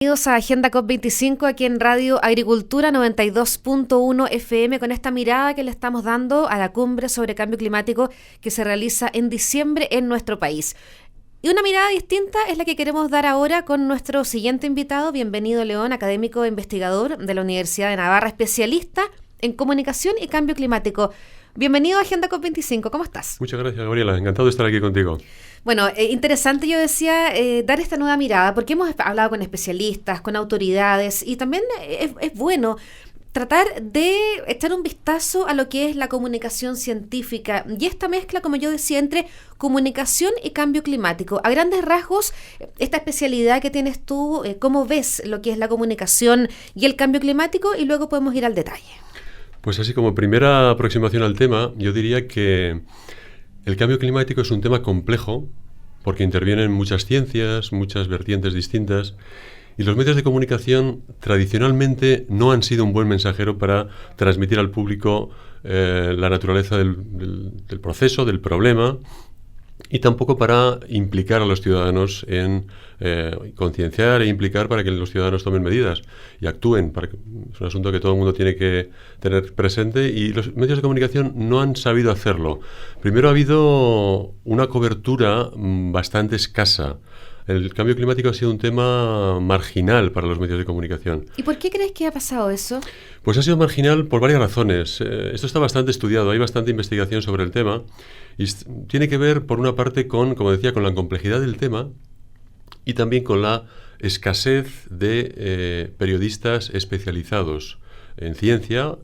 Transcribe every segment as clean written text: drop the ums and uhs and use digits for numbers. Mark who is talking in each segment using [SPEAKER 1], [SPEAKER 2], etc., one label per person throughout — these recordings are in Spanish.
[SPEAKER 1] Bienvenidos a Agenda COP25 aquí en Radio Agricultura 92.1 FM con esta mirada que le estamos dando a la cumbre sobre cambio climático que se realiza en diciembre en nuestro país. Y una mirada distinta es la que queremos dar ahora con nuestro siguiente invitado. Bienvenido, León, académico e investigador de la Universidad de Navarra, especialista en comunicación y cambio climático. Bienvenido a Agenda COP25, ¿cómo estás?
[SPEAKER 2] Muchas gracias, Gabriela, encantado de estar aquí contigo.
[SPEAKER 1] Bueno, interesante, yo decía, dar esta nueva mirada, porque hemos hablado con especialistas, con autoridades, y también es bueno tratar de echar un vistazo a lo que es la comunicación científica y esta mezcla, como yo decía, entre comunicación y cambio climático. A grandes rasgos, esta especialidad que tienes tú, ¿cómo ves lo que es la comunicación y el cambio climático? Y luego podemos ir al detalle.
[SPEAKER 2] Pues así como primera aproximación al tema, yo diría que el cambio climático es un tema complejo porque intervienen muchas ciencias, muchas vertientes distintas y los medios de comunicación tradicionalmente no han sido un buen mensajero para transmitir al público la naturaleza del proceso, del problema y tampoco para implicar a los ciudadanos en concienciar e implicar para que los ciudadanos tomen medidas y actúen. Es un asunto que todo el mundo tiene que tener presente y los medios de comunicación no han sabido hacerlo. Primero ha habido una cobertura bastante escasa. El cambio climático ha sido un tema marginal para los medios de comunicación.
[SPEAKER 1] ¿Y por qué crees que ha pasado eso?
[SPEAKER 2] Pues ha sido marginal por varias razones. Esto está bastante estudiado, hay bastante investigación sobre el tema y tiene que ver, por una parte, como decía, con la complejidad del tema y también con la escasez de periodistas especializados en ciencia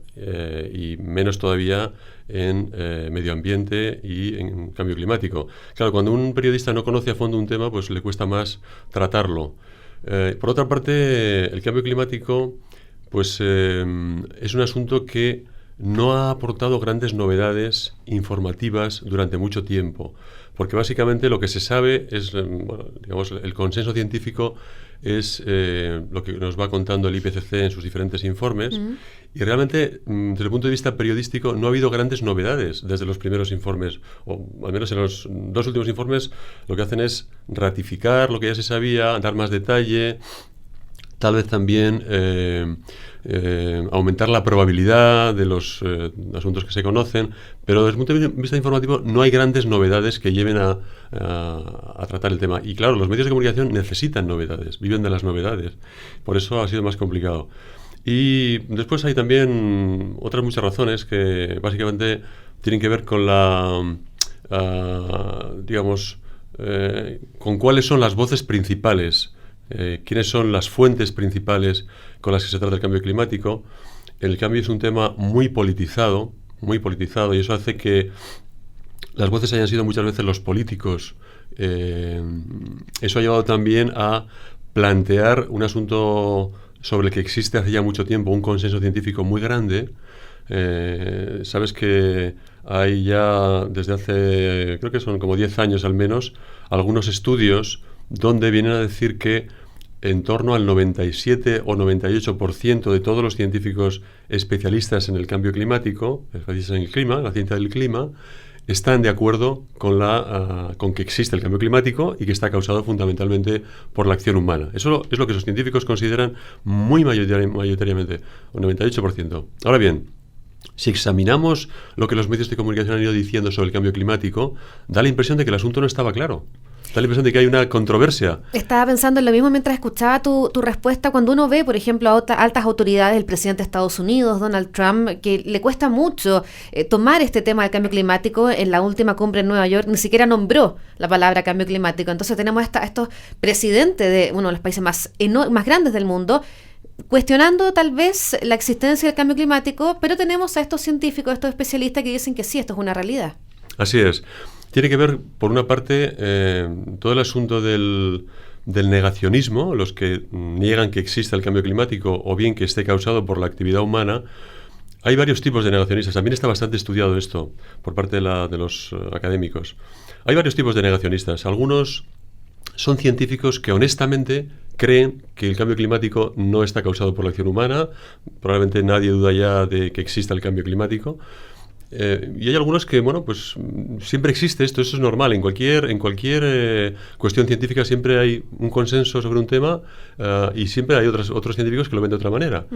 [SPEAKER 2] y menos todavía en medio ambiente y en cambio climático. Claro, cuando un periodista no conoce a fondo un tema, pues le cuesta más tratarlo. Por otra parte, el cambio climático pues, es un asunto que no ha aportado grandes novedades informativas durante mucho tiempo, porque básicamente lo que se sabe es, digamos, el consenso científico es lo que nos va contando el IPCC en sus diferentes informes y realmente desde el punto de vista periodístico no ha habido grandes novedades desde los primeros informes, o al menos en los dos últimos informes lo que hacen es ratificar lo que ya se sabía, dar más detalle, tal vez también aumentar la probabilidad de los asuntos que se conocen, pero desde el punto de vista informativo no hay grandes novedades que lleven a tratar el tema. Y claro, los medios de comunicación necesitan novedades, viven de las novedades, por eso ha sido más complicado. Y después hay también otras muchas razones que básicamente tienen que ver con con cuáles son las voces principales. ¿Quiénes son las fuentes principales con las que se trata el cambio climático? El cambio es un tema muy politizado y eso hace que las voces hayan sido muchas veces los políticos. Eso ha llevado también a plantear un asunto sobre el que existe hace ya mucho tiempo un consenso científico muy grande. Sabes que hay ya desde hace, creo que son como 10 años al menos, algunos estudios donde vienen a decir que en torno al 97 o 98% de todos los científicos especialistas en el cambio climático, especialistas en el clima, la ciencia del clima, están de acuerdo con que existe el cambio climático y que está causado fundamentalmente por la acción humana. Eso es lo que esos científicos consideran muy mayoritariamente, un 98%. Ahora bien, si examinamos lo que los medios de comunicación han ido diciendo sobre el cambio climático, da la impresión de que el asunto no estaba claro. Da la impresión de que hay una controversia.
[SPEAKER 1] Estaba pensando en lo mismo mientras escuchaba tu respuesta. Cuando uno ve, por ejemplo, a altas autoridades, el presidente de Estados Unidos, Donald Trump, que le cuesta mucho tomar este tema del cambio climático. En la última cumbre en Nueva York ni siquiera nombró la palabra cambio climático. Entonces tenemos estos presidentes de uno de los países más grandes del mundo cuestionando tal vez la existencia del cambio climático, pero tenemos a estos científicos, a estos especialistas que dicen que sí, esto es una realidad.
[SPEAKER 2] Así es. Tiene que ver, por una parte, todo el asunto del negacionismo, los que niegan que exista el cambio climático o bien que esté causado por la actividad humana. Hay varios tipos de negacionistas. También está bastante estudiado esto por parte de los académicos. Hay varios tipos de negacionistas. Algunos son científicos que honestamente creen que el cambio climático no está causado por la acción humana. Probablemente nadie duda ya de que exista el cambio climático. Y hay algunos que, bueno, pues siempre existe esto, eso es normal. En cualquier cuestión científica siempre hay un consenso sobre un tema y siempre hay otros científicos que lo ven de otra manera.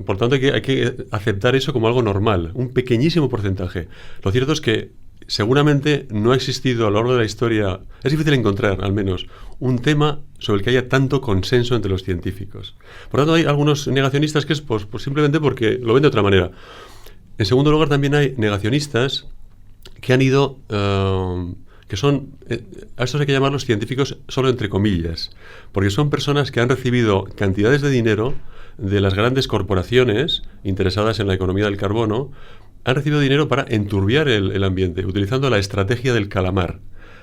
[SPEAKER 2] Por tanto, hay que aceptar eso como algo normal, un pequeñísimo porcentaje. Lo cierto es que seguramente no ha existido a lo largo de la historia, es difícil encontrar al menos, un tema sobre el que haya tanto consenso entre los científicos. Por tanto, hay algunos negacionistas que es pues simplemente porque lo ven de otra manera. En segundo lugar, también hay negacionistas que han ido, que son, a estos hay que llamarlos científicos solo entre comillas, porque son personas que han recibido cantidades de dinero de las grandes corporaciones interesadas en la economía del carbono, han recibido dinero para enturbiar el ambiente, utilizando la estrategia del calamar.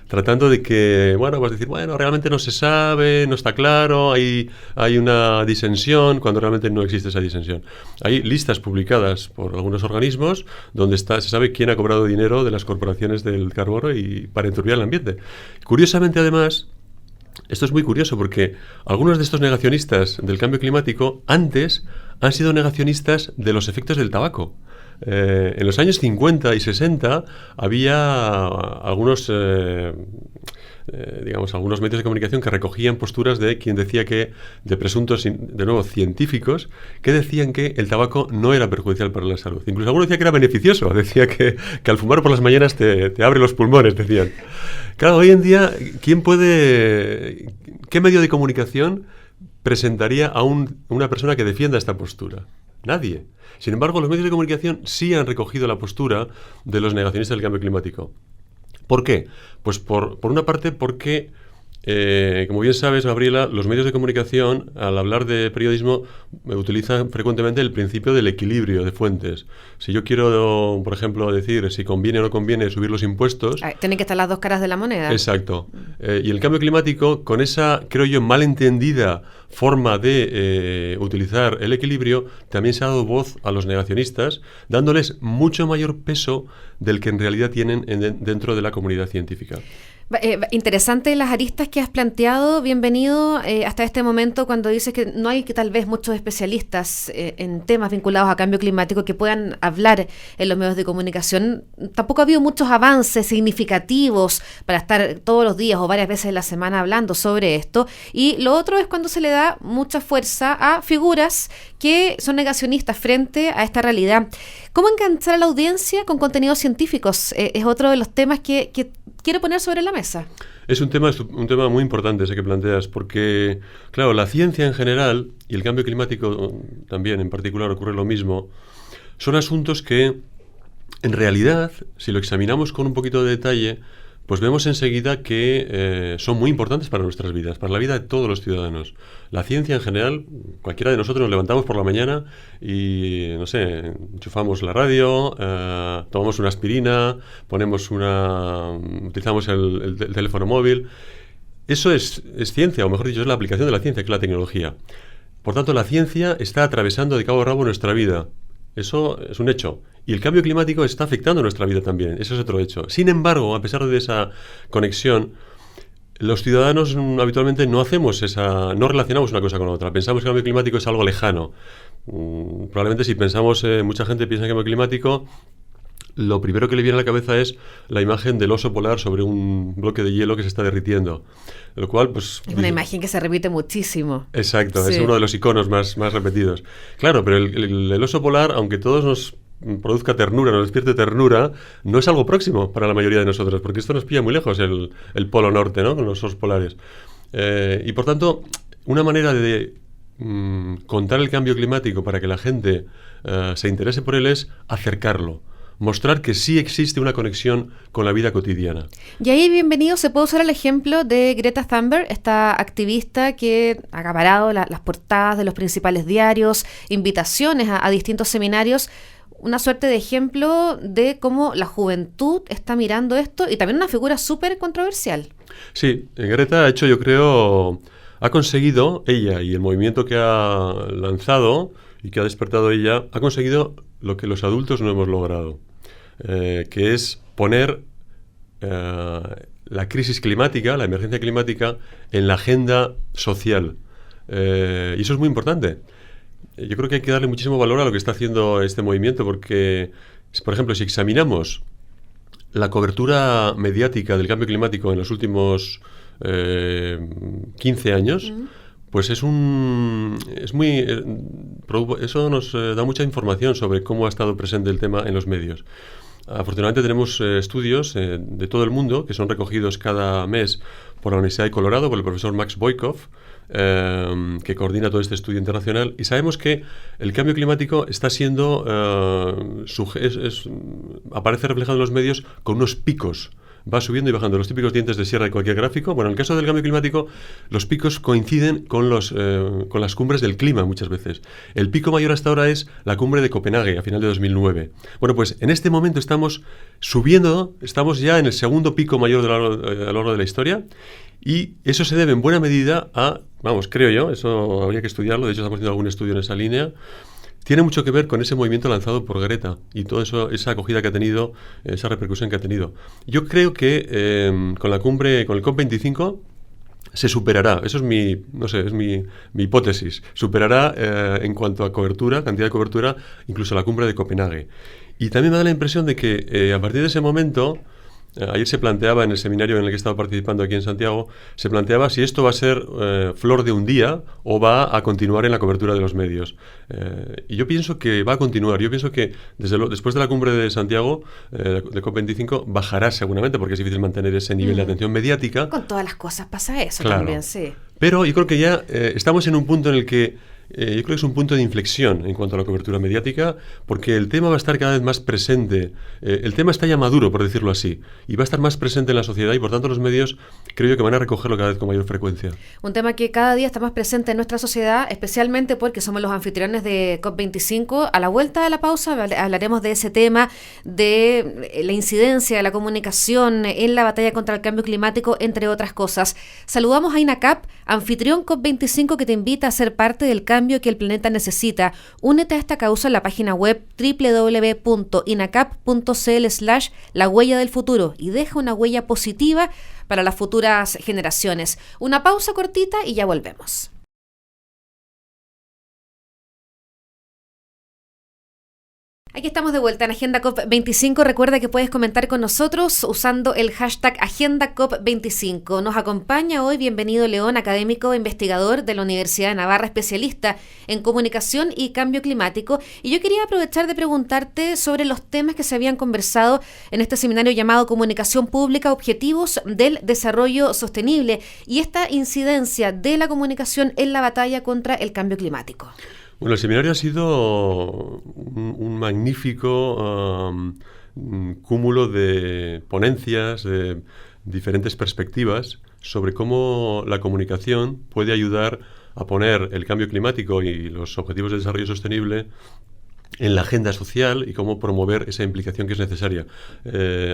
[SPEAKER 2] Tratando de que, bueno, vas a decir, bueno, realmente no se sabe, no está claro, hay una disensión, cuando realmente no existe esa disensión. Hay listas publicadas por algunos organismos donde se sabe quién ha cobrado dinero de las corporaciones del carbono y para enturbiar el ambiente. Curiosamente, además, esto es muy curioso porque algunos de estos negacionistas del cambio climático antes han sido negacionistas de los efectos del tabaco. En los años 50 y 60 había algunos medios de comunicación que recogían posturas de quien decía que, de presuntos, de nuevo, científicos, que decían que el tabaco no era perjudicial para la salud. Incluso alguno decía que era beneficioso, decía que al fumar por las mañanas te abre los pulmones, decían. Claro, hoy en día, ¿qué medio de comunicación presentaría a una persona que defienda esta postura? Nadie. Sin embargo, los medios de comunicación sí han recogido la postura de los negacionistas del cambio climático. ¿Por qué? Pues por una parte porque, como bien sabes, Gabriela, los medios de comunicación, al hablar de periodismo, utilizan frecuentemente el principio del equilibrio de fuentes. Si yo quiero, por ejemplo, decir si conviene o no conviene subir los impuestos...
[SPEAKER 1] Tienen que estar las dos caras de la moneda.
[SPEAKER 2] Exacto. Y el cambio climático, con esa, creo yo, malentendida forma de utilizar el equilibrio, también se ha dado voz a los negacionistas, dándoles mucho mayor peso del que en realidad tienen dentro de la comunidad científica.
[SPEAKER 1] Interesante las aristas que has planteado. Bienvenido hasta este momento cuando dices que no hay que tal vez muchos especialistas en temas vinculados a cambio climático que puedan hablar en los medios de comunicación. Tampoco ha habido muchos avances significativos para estar todos los días o varias veces en la semana hablando sobre esto. Y lo otro es cuando se le da mucha fuerza a figuras que son negacionistas frente a esta realidad. ¿Cómo enganchar a la audiencia con contenidos científicos? Es otro de los temas que quiero poner sobre la mesa.
[SPEAKER 2] Es un tema muy importante ese que planteas, porque, claro, la ciencia en general y el cambio climático también en particular ocurre lo mismo, son asuntos que, en realidad, si lo examinamos con un poquito de detalle, pues vemos enseguida que son muy importantes para nuestras vidas, para la vida de todos los ciudadanos. La ciencia en general, cualquiera de nosotros nos levantamos por la mañana y, no sé, enchufamos la radio, tomamos una aspirina, utilizamos el teléfono móvil. Eso es ciencia, o mejor dicho, es la aplicación de la ciencia, que es la tecnología. Por tanto, la ciencia está atravesando de cabo a rabo nuestra vida. Eso es un hecho. Y el cambio climático está afectando nuestra vida también. Eso es otro hecho. Sin embargo, a pesar de esa conexión, los ciudadanos habitualmente no relacionamos una cosa con la otra. Pensamos que el cambio climático es algo lejano. Probablemente si pensamos, mucha gente piensa en el cambio climático, lo primero que le viene a la cabeza es la imagen del oso polar sobre un bloque de hielo que se está derritiendo. Lo cual, pues...
[SPEAKER 1] Es una imagen que se repite muchísimo.
[SPEAKER 2] Exacto, sí. Es uno de los iconos más repetidos. Claro, pero el oso polar, aunque todos nos produzca ternura, nos despierte ternura, no es algo próximo para la mayoría de nosotros, porque esto nos pilla muy lejos, el polo norte, ¿no? Con los osos polares. Y por tanto, una manera de contar el cambio climático para que la gente se interese por él es acercarlo. Mostrar que sí existe una conexión con la vida cotidiana.
[SPEAKER 1] Y ahí, bienvenido, se puede usar el ejemplo de Greta Thunberg, esta activista que ha acaparado las portadas de los principales diarios, invitaciones a distintos seminarios, una suerte de ejemplo de cómo la juventud está mirando esto y también una figura súper controversial.
[SPEAKER 2] Sí, Greta ha hecho, yo creo, ha conseguido, ella y el movimiento que ha lanzado y que ha despertado ella, ha conseguido lo que los adultos no hemos logrado. Que es poner la crisis climática, la emergencia climática, en la agenda social. Y eso es muy importante. Yo creo que hay que darle muchísimo valor a lo que está haciendo este movimiento, porque Por ejemplo, si examinamos la cobertura mediática del cambio climático en los últimos 15 años, pues eso nos da mucha información sobre cómo ha estado presente el tema en los medios. Afortunadamente tenemos estudios de todo el mundo que son recogidos cada mes por la Universidad de Colorado, por el profesor Max Boykoff, que coordina todo este estudio internacional, y sabemos que el cambio climático está siendo aparece reflejado en los medios con unos picos. Va subiendo y bajando, los típicos dientes de sierra de cualquier gráfico. Bueno, en el caso del cambio climático, los picos coinciden con las cumbres del clima muchas veces. El pico mayor hasta ahora es la cumbre de Copenhague, a final de 2009. Bueno, pues en este momento estamos subiendo, estamos ya en el segundo pico mayor a lo largo de la historia, y eso se debe en buena medida a, creo yo, eso habría que estudiarlo, de hecho estamos haciendo algún estudio en esa línea. Tiene mucho que ver con ese movimiento lanzado por Greta y toda esa acogida que ha tenido, esa repercusión que ha tenido. Yo creo que con el COP25 se superará, eso es mi hipótesis, superará en cuanto a cobertura, cantidad de cobertura, incluso la cumbre de Copenhague. Y también me da la impresión de que a partir de ese momento, ayer se planteaba en el seminario en el que he estado participando aquí en Santiago, se planteaba si esto va a ser flor de un día o va a continuar en la cobertura de los medios. Y yo pienso que va a continuar. Yo pienso que después de la cumbre de Santiago, de COP25, bajará seguramente, porque es difícil mantener ese nivel de atención mediática.
[SPEAKER 1] Con todas las cosas pasa eso,
[SPEAKER 2] claro,
[SPEAKER 1] también, sí.
[SPEAKER 2] Pero yo creo que ya estamos en un punto en el que yo creo que es un punto de inflexión en cuanto a la cobertura mediática, porque el tema va a estar cada vez más presente. El tema está ya maduro, por decirlo así, y va a estar más presente en la sociedad, y por tanto los medios creo yo que van a recogerlo cada vez con mayor frecuencia.
[SPEAKER 1] Un tema que cada día está más presente en nuestra sociedad, especialmente porque somos los anfitriones de COP25. A la vuelta de la pausa hablaremos de ese tema, de la incidencia de la comunicación en la batalla contra el cambio climático, entre otras cosas. Saludamos a INACAP, anfitrión COP25, que te invita a ser parte del cambio que el planeta necesita. Únete a esta causa en la página web www.inacap.cl/la huella del futuro y deja una huella positiva para las futuras generaciones. Una pausa cortita y ya volvemos. Aquí estamos de vuelta en Agenda COP25. Recuerda que puedes comentar con nosotros usando el hashtag Agenda COP25. Nos acompaña hoy, bienvenido León, académico e investigador de la Universidad de Navarra, especialista en comunicación y cambio climático. Y yo quería aprovechar de preguntarte sobre los temas que se habían conversado en este seminario llamado Comunicación Pública, Objetivos del Desarrollo Sostenible, y esta incidencia de la comunicación en la batalla contra el cambio climático.
[SPEAKER 2] Bueno, el seminario ha sido un magnífico cúmulo de ponencias, de diferentes perspectivas sobre cómo la comunicación puede ayudar a poner el cambio climático y los objetivos de desarrollo sostenible en la agenda social y cómo promover esa implicación que es necesaria.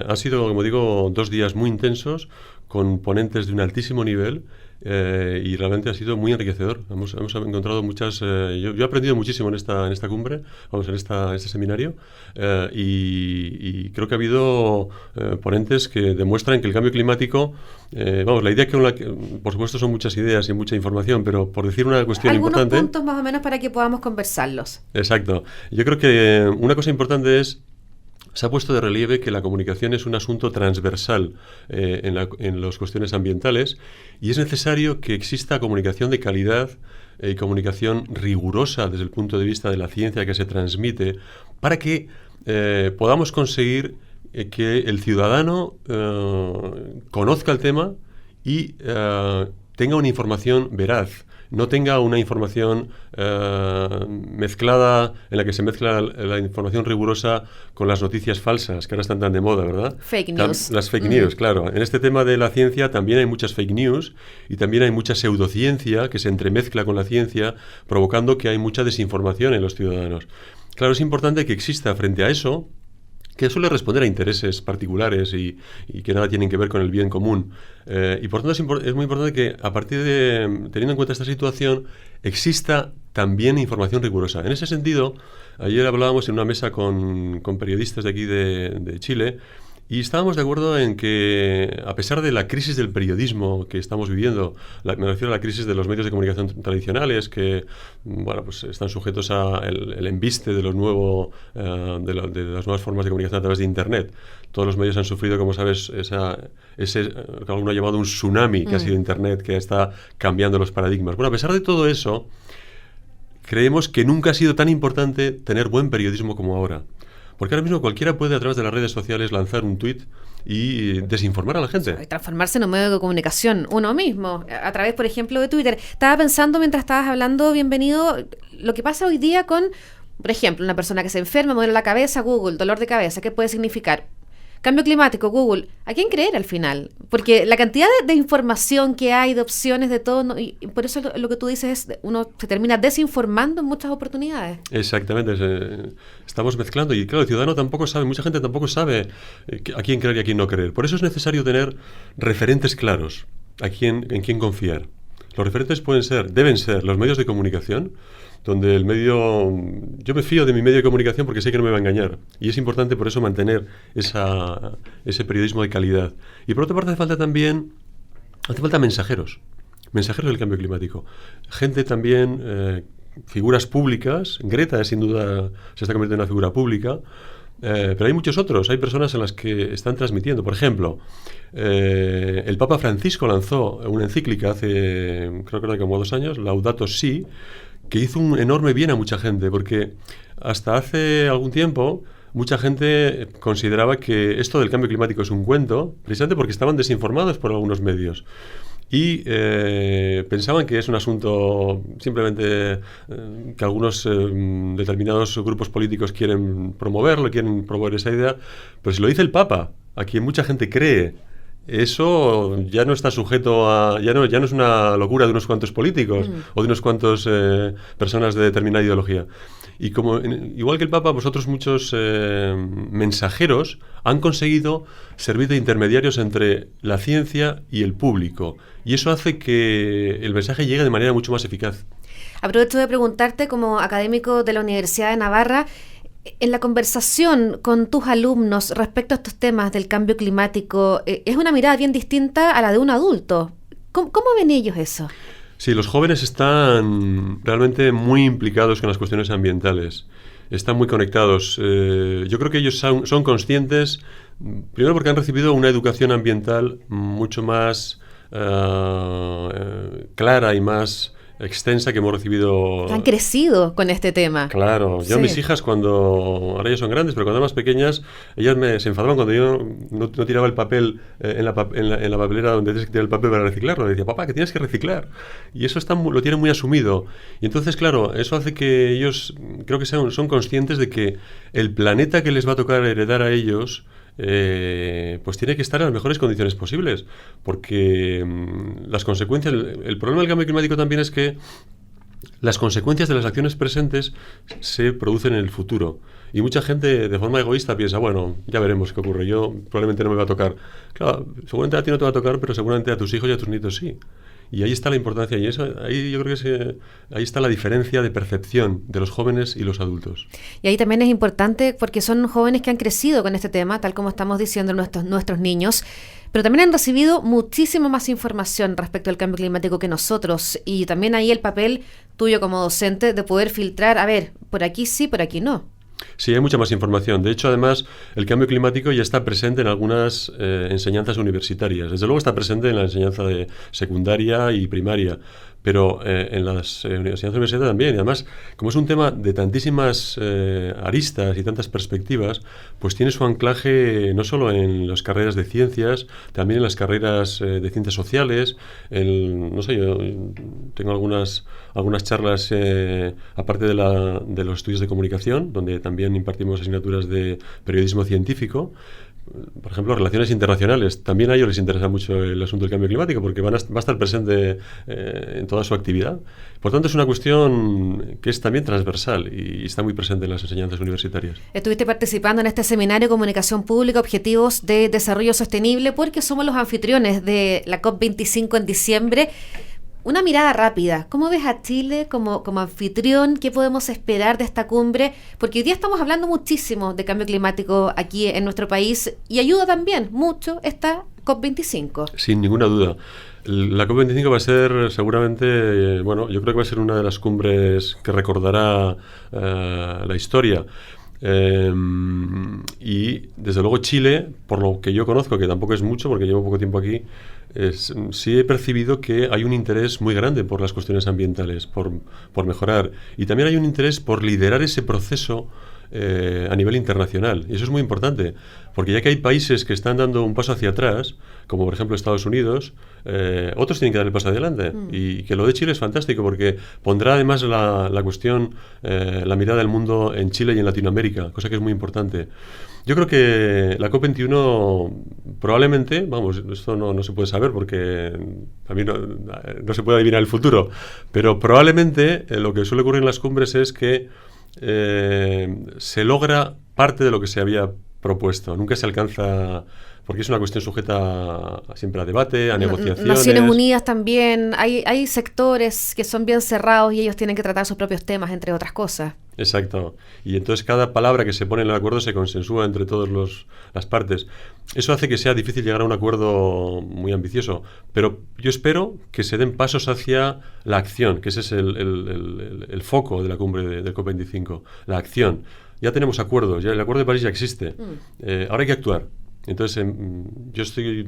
[SPEAKER 2] Ha sido, como digo, 2 días muy intensos, con ponentes de un altísimo nivel, y realmente ha sido muy enriquecedor. Hemos encontrado muchas... yo he aprendido muchísimo en esta cumbre, en este seminario, y creo que ha habido ponentes que demuestran que el cambio climático... la idea por supuesto son muchas ideas y mucha información, pero por decir una cuestión importante...
[SPEAKER 1] Algunos puntos más o menos para que podamos conversarlos.
[SPEAKER 2] Exacto. Yo creo que una cosa importante es... Se ha puesto de relieve que la comunicación es un asunto transversal en las cuestiones ambientales, y es necesario que exista comunicación de calidad y comunicación rigurosa desde el punto de vista de la ciencia que se transmite, para que podamos conseguir que el ciudadano conozca el tema y tenga una información veraz. No tenga una información mezclada, en la que se mezcla la información rigurosa con las noticias falsas, que ahora están tan de moda, ¿verdad?
[SPEAKER 1] Fake news.
[SPEAKER 2] Las fake news, claro. En este tema de la ciencia también hay muchas fake news y también hay mucha pseudociencia que se entremezcla con la ciencia, provocando que hay mucha desinformación en los ciudadanos. Claro, es importante que exista frente a eso, que suele responder a intereses particulares y que nada tienen que ver con el bien común. Y por tanto es muy importante que, a partir de, teniendo en cuenta esta situación, exista también información rigurosa. En ese sentido, ayer hablábamos en una mesa con periodistas de aquí de Chile, Y estábamos de acuerdo en que, a pesar de la crisis del periodismo que estamos viviendo, me refiero a la crisis de los medios de comunicación tradicionales, que bueno, pues están sujetos al embiste de, de las nuevas formas de comunicación a través de Internet. Todos los medios han sufrido, como sabes, ese que alguno ha llamado un tsunami que ha sido Internet, que está cambiando los paradigmas. Bueno, a pesar de todo eso, creemos que nunca ha sido tan importante tener buen periodismo como ahora. Porque ahora mismo cualquiera puede, a través de las redes sociales, lanzar un tuit y desinformar a la gente.
[SPEAKER 1] Y transformarse en un medio de comunicación uno mismo, a través, por ejemplo, de Twitter. Estaba pensando mientras estabas hablando, bienvenido, lo que pasa hoy día con, por ejemplo, una persona que se enferma, me duele la cabeza, Google, dolor de cabeza, ¿qué puede significar? Cambio climático, Google. ¿A quién creer al final? Porque la cantidad de información que hay, de opciones, de todo, y por eso lo que tú dices es, uno se termina desinformando en muchas oportunidades.
[SPEAKER 2] Exactamente. Estamos mezclando y claro, el ciudadano tampoco sabe, mucha gente tampoco sabe a quién creer y a quién no creer. Por eso es necesario tener referentes claros en quién confiar. Los referentes deben ser los medios de comunicación, donde yo me fío de mi medio de comunicación porque sé que no me va a engañar. Y es importante por eso mantener ese periodismo de calidad. Y por otra parte hace falta mensajeros del cambio climático. Gente también, figuras públicas. Greta sin duda se está convirtiendo en una figura pública. Pero hay muchos otros, hay personas en las que están transmitiendo. Por ejemplo, el Papa Francisco lanzó una encíclica hace, creo que era como 2 años, Laudato Si', que hizo un enorme bien a mucha gente, porque hasta hace algún tiempo mucha gente consideraba que esto del cambio climático es un cuento, precisamente porque estaban desinformados por algunos medios. Y pensaban que es un asunto simplemente que algunos determinados grupos políticos quieren promover esa idea, pero si lo dice el Papa, a quien mucha gente cree, eso ya no está sujeto a... Ya no es una locura de unos cuantos políticos o de unos cuantos personas de determinada ideología. Y igual que el Papa, vosotros muchos mensajeros han conseguido servir de intermediarios entre la ciencia y el público. Y eso hace que el mensaje llegue de manera mucho más eficaz.
[SPEAKER 1] Aprovecho de preguntarte, como académico de la Universidad de Navarra, en la conversación con tus alumnos respecto a estos temas del cambio climático, es una mirada bien distinta a la de un adulto. ¿Cómo ven ellos eso?
[SPEAKER 2] Sí, los jóvenes están realmente muy implicados con las cuestiones ambientales. Están muy conectados. Yo creo que ellos son conscientes, primero porque han recibido una educación ambiental mucho más clara y más extensa que hemos recibido.
[SPEAKER 1] Han crecido con este tema.
[SPEAKER 2] Claro, yo mis hijas ahora ya son grandes, pero cuando eran más pequeñas, ellas se enfadaban cuando yo no tiraba el papel en la papelera donde tienes que tirar el papel para reciclarlo. Le decía, papá, que tienes que reciclar. Y eso lo tienen muy asumido. Y entonces, claro, eso hace que ellos, creo que son conscientes de que el planeta que les va a tocar heredar a ellos, pues tiene que estar en las mejores condiciones posibles, porque las consecuencias, el problema del cambio climático también es que las consecuencias de las acciones presentes se producen en el futuro, y mucha gente de forma egoísta piensa, bueno, ya veremos qué ocurre, yo probablemente no me va a tocar. Claro, seguramente a ti no te va a tocar, pero seguramente a tus hijos y a tus nietos sí. Y ahí está la importancia, y ahí yo creo que ahí está la diferencia de percepción de los jóvenes y los adultos.
[SPEAKER 1] Y ahí también es importante porque son jóvenes que han crecido con este tema, tal como estamos diciendo nuestros niños, pero también han recibido muchísimo más información respecto al cambio climático que nosotros, y también ahí el papel tuyo como docente de poder filtrar, a ver, por aquí sí, por aquí no.
[SPEAKER 2] Sí, hay mucha más información. De hecho, además, el cambio climático ya está presente en algunas enseñanzas universitarias. Desde luego está presente en la enseñanza de secundaria y primaria, pero en las enseñanzas universitarias también. Y además, como es un tema de tantísimas aristas y tantas perspectivas, pues tiene su anclaje no solo en las carreras de ciencias, también en las carreras de ciencias sociales. No sé, yo tengo algunas charlas, aparte de los estudios de comunicación, donde también impartimos asignaturas de periodismo científico. Por ejemplo, relaciones internacionales. También a ellos les interesa mucho el asunto del cambio climático porque va a estar presente en toda su actividad. Por tanto, es una cuestión que es también transversal y está muy presente en las enseñanzas universitarias.
[SPEAKER 1] Estuviste participando en este seminario Comunicación Pública, Objetivos de Desarrollo Sostenible, porque somos los anfitriones de la COP25 en diciembre. Una mirada rápida, ¿cómo ves a Chile como anfitrión? ¿Qué podemos esperar de esta cumbre? Porque hoy día estamos hablando muchísimo de cambio climático aquí en nuestro país y ayuda también mucho esta COP25.
[SPEAKER 2] Sin ninguna duda. La COP25 va a ser seguramente, bueno, yo creo que va a ser una de las cumbres que recordará la historia. Y desde luego Chile, por lo que yo conozco, que tampoco es mucho porque llevo poco tiempo aquí, sí he percibido que hay un interés muy grande por las cuestiones ambientales, por mejorar. Y también hay un interés por liderar ese proceso a nivel internacional. Y eso es muy importante, porque ya que hay países que están dando un paso hacia atrás, como por ejemplo Estados Unidos, otros tienen que dar el paso adelante. Y que lo de Chile es fantástico, porque pondrá además la cuestión, la mirada del mundo en Chile y en Latinoamérica, cosa que es muy importante. Yo creo que la COP21 probablemente, vamos, esto no se puede saber porque a mí no se puede adivinar el futuro, pero probablemente lo que suele ocurrir en las cumbres es que se logra parte de lo que se había propuesto. Nunca se alcanza, porque es una cuestión sujeta siempre a debate, a negociaciones.
[SPEAKER 1] Naciones Unidas también, hay sectores que son bien cerrados y ellos tienen que tratar sus propios temas, entre otras cosas.
[SPEAKER 2] Exacto. Y entonces cada palabra que se pone en el acuerdo se consensúa entre todas las partes. Eso hace que sea difícil llegar a un acuerdo muy ambicioso. Pero yo espero que se den pasos hacia la acción, que ese es el foco de la cumbre del COP25. La acción. Ya tenemos acuerdos, ya el Acuerdo de París ya existe. Ahora hay que actuar. Entonces, yo estoy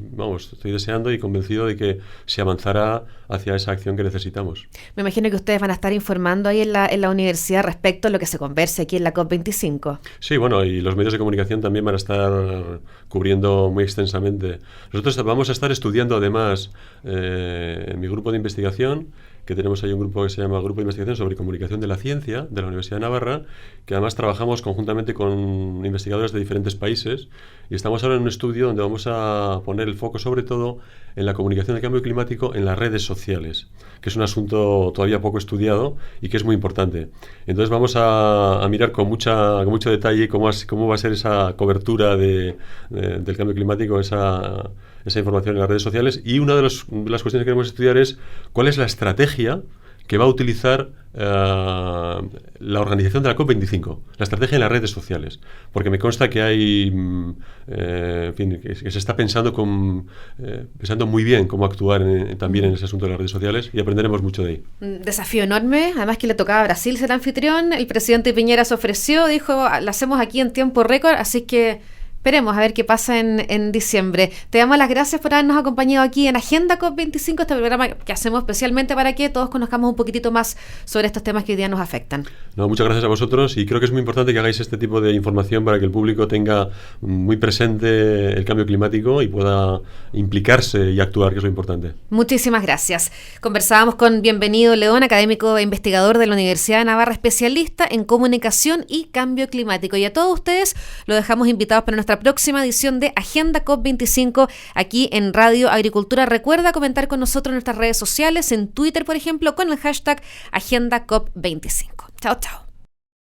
[SPEAKER 2] deseando y convencido de que se avanzará hacia esa acción que necesitamos.
[SPEAKER 1] Me imagino que ustedes van a estar informando ahí en la universidad respecto a lo que se converse aquí en la COP25.
[SPEAKER 2] Sí, bueno, y los medios de comunicación también van a estar cubriendo muy extensamente. Nosotros vamos a estar estudiando además en mi grupo de investigación, que tenemos ahí un grupo que se llama Grupo de Investigación sobre Comunicación de la Ciencia, de la Universidad de Navarra, que además trabajamos conjuntamente con investigadores de diferentes países, y estamos ahora en un estudio donde vamos a poner el foco sobre todo en la comunicación del cambio climático en las redes sociales, que es un asunto todavía poco estudiado y que es muy importante. Entonces vamos a mirar con mucho detalle cómo va a ser esa cobertura del cambio climático, esa información en las redes sociales, y una de las cuestiones que queremos estudiar es cuál es la estrategia que va a utilizar la organización de la COP25, la estrategia en las redes sociales, porque me consta que hay, en fin, que se está pensando muy bien cómo actuar también en ese asunto de las redes sociales, y aprenderemos mucho de ahí.
[SPEAKER 1] Desafío enorme, además que le tocaba a Brasil ser anfitrión, el presidente Piñera se ofreció, dijo, lo hacemos aquí en tiempo récord, así que esperemos a ver qué pasa en diciembre. Te damos las gracias por habernos acompañado aquí en Agenda COP25, este programa que hacemos especialmente para que todos conozcamos un poquitito más sobre estos temas que hoy día nos afectan.
[SPEAKER 2] No, muchas gracias a vosotros, y creo que es muy importante que hagáis este tipo de información para que el público tenga muy presente el cambio climático y pueda implicarse y actuar, que es lo importante.
[SPEAKER 1] Muchísimas gracias. Conversábamos con Bienvenido León, académico e investigador de la Universidad de Navarra, especialista en comunicación y cambio climático. Y a todos ustedes los dejamos invitados para nuestra próxima edición de Agenda COP25 aquí en Radio Agricultura. Recuerda comentar con nosotros en nuestras redes sociales, en Twitter, por ejemplo, con el hashtag Agenda COP25. Chao, chao.